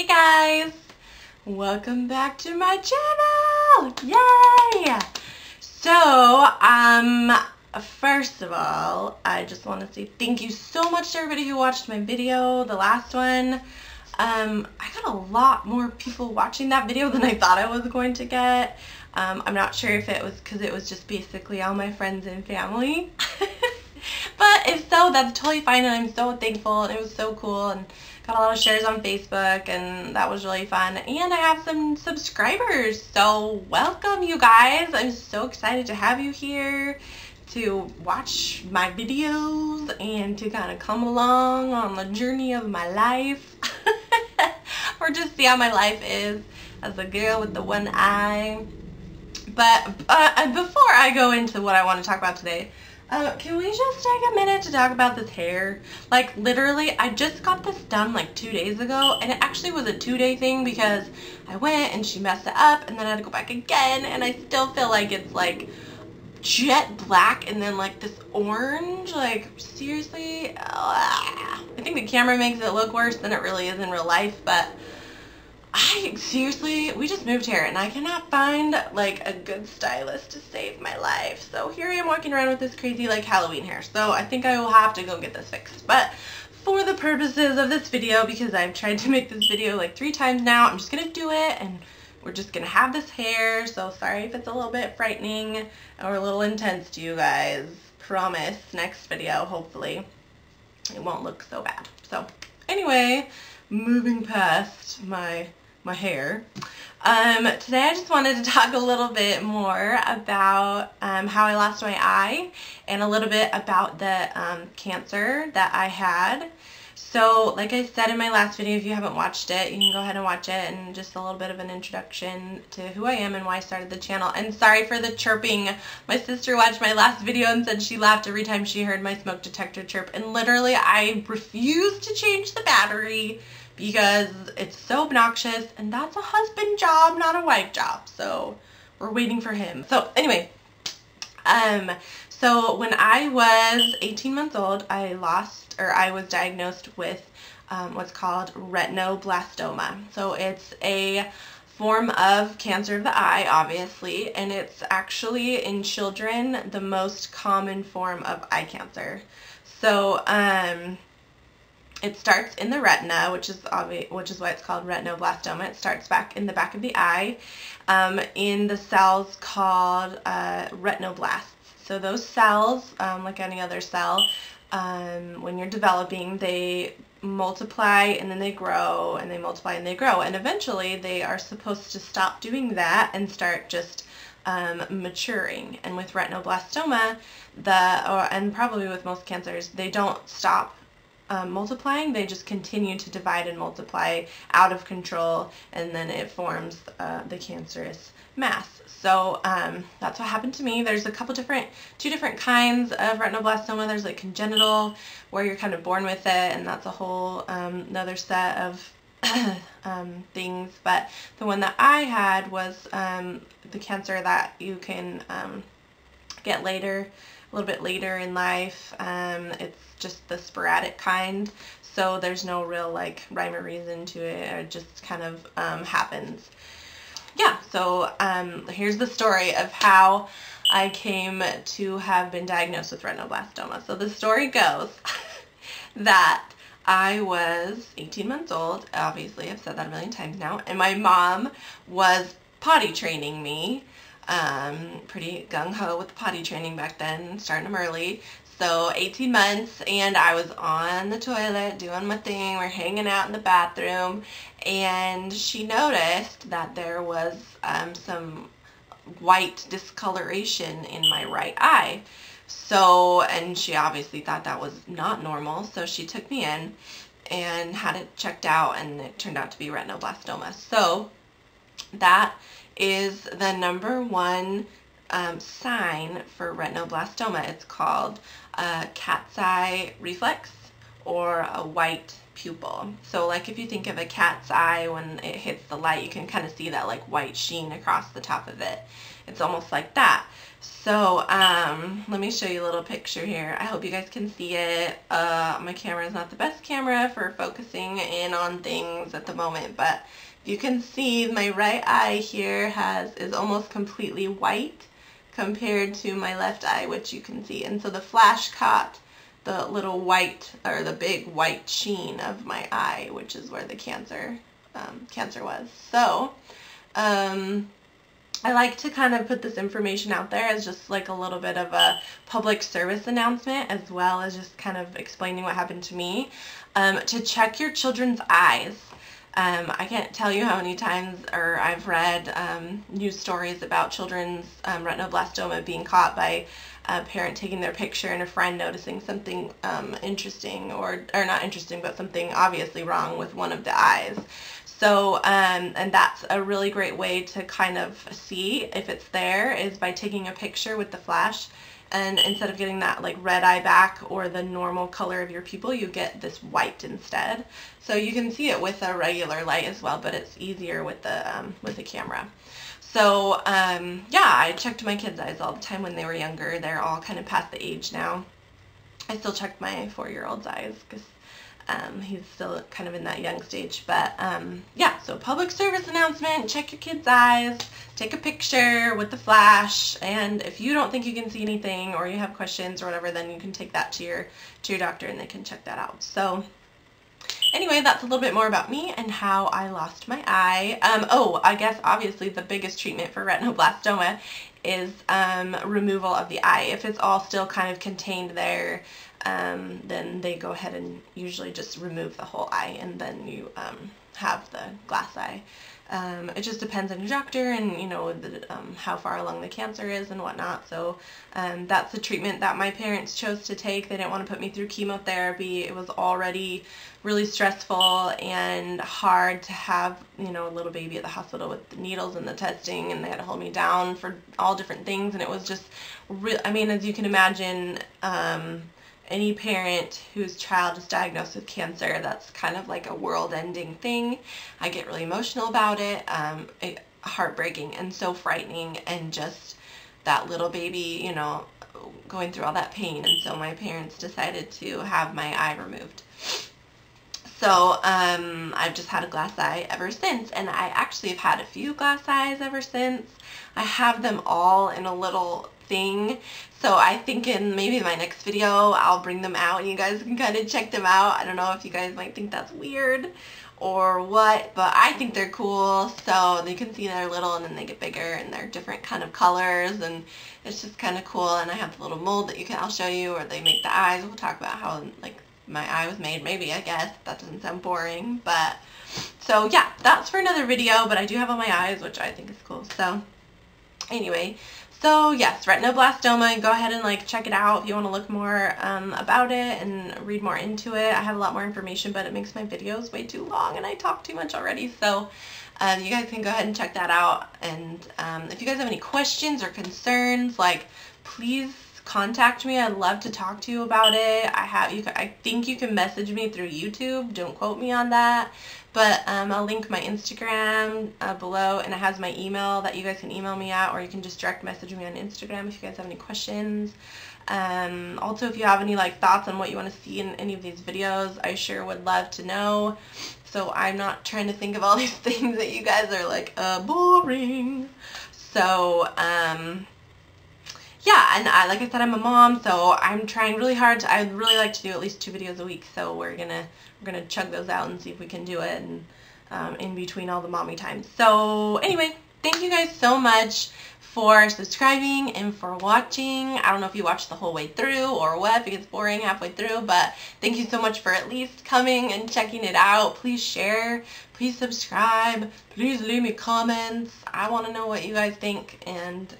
Hey guys! Welcome back to my channel! Yay! So, first of all, I just want to say thank you so much to everybody who watched my video, the last one. I got a lot more people watching that video than I thought I was going to get. I'm not sure if it was because it was just basically all my friends and family. But if so, that's totally fine, and I'm so thankful, and it was so cool, and got a lot of shares on Facebook, and that was really fun. And I have some subscribers, so welcome you guys. I'm so excited to have you here to watch my videos and to kind of come along on the journey of my life or just see how my life is as a girl with the one eye. But before I go into what I want to talk about today, can we just take a minute to talk about this hair? Like, literally, I just got this done like 2 days ago, and it actually was a 2-day thing because I went and she messed it up, and then I had to go back again, and I still feel like it's like jet black and then like this orange. Like, seriously? I think the camera makes it look worse than it really is in real life, but seriously, we just moved here and I cannot find like a good stylist to save my life. So here I am walking around with this crazy like Halloween hair. So I think I will have to go get this fixed. But for the purposes of this video, because I've tried to make this video like 3 times now, I'm just going to do it and we're just going to have this hair. So sorry if it's a little bit frightening or a little intense to you guys. Promise next video, hopefully, it won't look so bad. So anyway, moving past my hair. Today I just wanted to talk a little bit more about how I lost my eye and a little bit about the cancer that I had. So like I said in my last video, if you haven't watched it, you can go ahead and watch it, and just a little bit of an introduction to who I am and why I started the channel. And sorry for the chirping. My sister watched my last video and said she laughed every time she heard my smoke detector chirp, and literally I refused to change the battery because it's so obnoxious, and that's a husband job, not a wife job. So we're waiting for him. So anyway, so when I was 18 months old, I was diagnosed with what's called retinoblastoma. So it's a form of cancer of the eye, obviously, and it's actually in children the most common form of eye cancer. So it starts in the retina, which is why it's called retinoblastoma. It starts back in the back of the eye, in the cells called retinoblasts. So those cells, like any other cell, when you're developing, they multiply and then they grow and they multiply and they grow, and eventually they are supposed to stop doing that and start just maturing. And with retinoblastoma, and probably with most cancers, they don't stop multiplying. They just continue to divide and multiply out of control, and then it forms the cancerous mass. So that's what happened to me. There's two different kinds of retinoblastoma. There's like congenital, where you're kind of born with it, and that's a whole another set of things. But the one that I had was the cancer that you can get later, a little bit later in life. It's just the sporadic kind, so there's no real like rhyme or reason to it. It just kind of happens. Yeah, so here's the story of how I came to have been diagnosed with retinoblastoma. So the story goes that I was 18 months old, obviously I've said that a million times now, and my mom was potty training me. Pretty gung-ho with the potty training back then, starting them early. So 18 months, and I was on the toilet doing my thing. We're hanging out in the bathroom, and she noticed that there was some white discoloration in my right eye. So, and she obviously thought that was not normal, so she took me in and had it checked out, and it turned out to be retinoblastoma. So that is the #1 sign for retinoblastoma. It's called cat's eye reflex, or a white pupil. So like if you think of a cat's eye, when it hits the light, you can kind of see that like white sheen across the top of it. It's almost like that. So let me show you a little picture here. I hope you guys can see it. My camera is not the best camera for focusing in on things at the moment, but you can see my right eye here is almost completely white compared to my left eye, which you can see. And so the flash caught the little white, or the big white sheen of my eye, which is where the cancer was. So I like to kind of put this information out there as just like a little bit of a public service announcement, as well as just kind of explaining what happened to me, to check your children's eyes. I can't tell you how many times, or I've read news stories about children's retinoblastoma being caught by a parent taking their picture and a friend noticing something interesting, or not interesting, but something obviously wrong with one of the eyes. So, and that's a really great way to kind of see if it's there, is by taking a picture with the flash. And instead of getting that like red eye back or the normal color of your pupil, you get this white instead. So you can see it with a regular light as well, but it's easier with the camera. So yeah, I checked my kids' eyes all the time when they were younger. They're all kind of past the age now. I still check my 4-year-old's eyes because he's still kind of in that young stage. But yeah, so public service announcement, check your kids' eyes, take a picture with the flash, and if you don't think you can see anything or you have questions or whatever, then you can take that to your doctor and they can check that out. So anyway, that's a little bit more about me and how I lost my eye. Oh, I guess obviously the biggest treatment for retinoblastoma is removal of the eye. If it's all still kind of contained there, then they go ahead and usually just remove the whole eye, and then you have the glass eye. It just depends on your doctor and, you know, how far along the cancer is and whatnot. So that's the treatment that my parents chose to take. They didn't want to put me through chemotherapy. It was already really stressful and hard to have, you know, a little baby at the hospital with the needles and the testing, and they had to hold me down for all different things. And it was just real. I mean, as you can imagine, any parent whose child is diagnosed with cancer, that's kind of like a world-ending thing. I get really emotional about it. Heartbreaking and so frightening, and just that little baby, you know, going through all that pain. And so my parents decided to have my eye removed. So I've just had a glass eye ever since, and I actually have had a few glass eyes ever since. I have them all in a little thing. So I think in maybe my next video I'll bring them out and you guys can kind of check them out. I don't know if you guys might think that's weird or what, but I think they're cool. So you can see they're little and then they get bigger and they're different kind of colors, and it's just kind of cool. And I have the little mold that I'll show you, or they make the eyes. We'll talk about how like my eye was made, maybe, I guess. That doesn't sound boring, but so yeah, that's for another video. But I do have on my eyes, which I think is cool. So anyway, so yes, retinoblastoma, go ahead and like check it out if you want to look more about it and read more into it. I have a lot more information, but it makes my videos way too long and I talk too much already. So you guys can go ahead and check that out. And if you guys have any questions or concerns, like, please contact me. I'd love to talk to you about it. I think you can message me through YouTube. Don't quote me on that. But I'll link my Instagram below, and it has my email that you guys can email me at, or you can just direct message me on Instagram if you guys have any questions. Also, if you have any like thoughts on what you want to see in any of these videos, I sure would love to know. So I'm not trying to think of all these things that you guys are like, boring. So, yeah, and like I said, I'm a mom, so I'm trying really hard to, I'd really like to do at least 2 videos a week, so we're gonna chug those out and see if we can do it, and in between all the mommy times. So anyway, thank you guys so much for subscribing and for watching. I don't know if you watched the whole way through or what, if it gets boring halfway through, but thank you so much for at least coming and checking it out. Please share, please subscribe, please leave me comments. I want to know what you guys think, and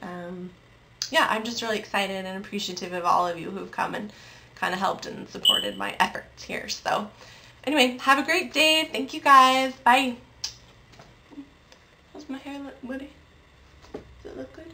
yeah, I'm just really excited and appreciative of all of you who've come and kind of helped and supported my efforts here. So anyway, have a great day. Thank you guys. Bye. How's my hair look, Woody? Does it look good?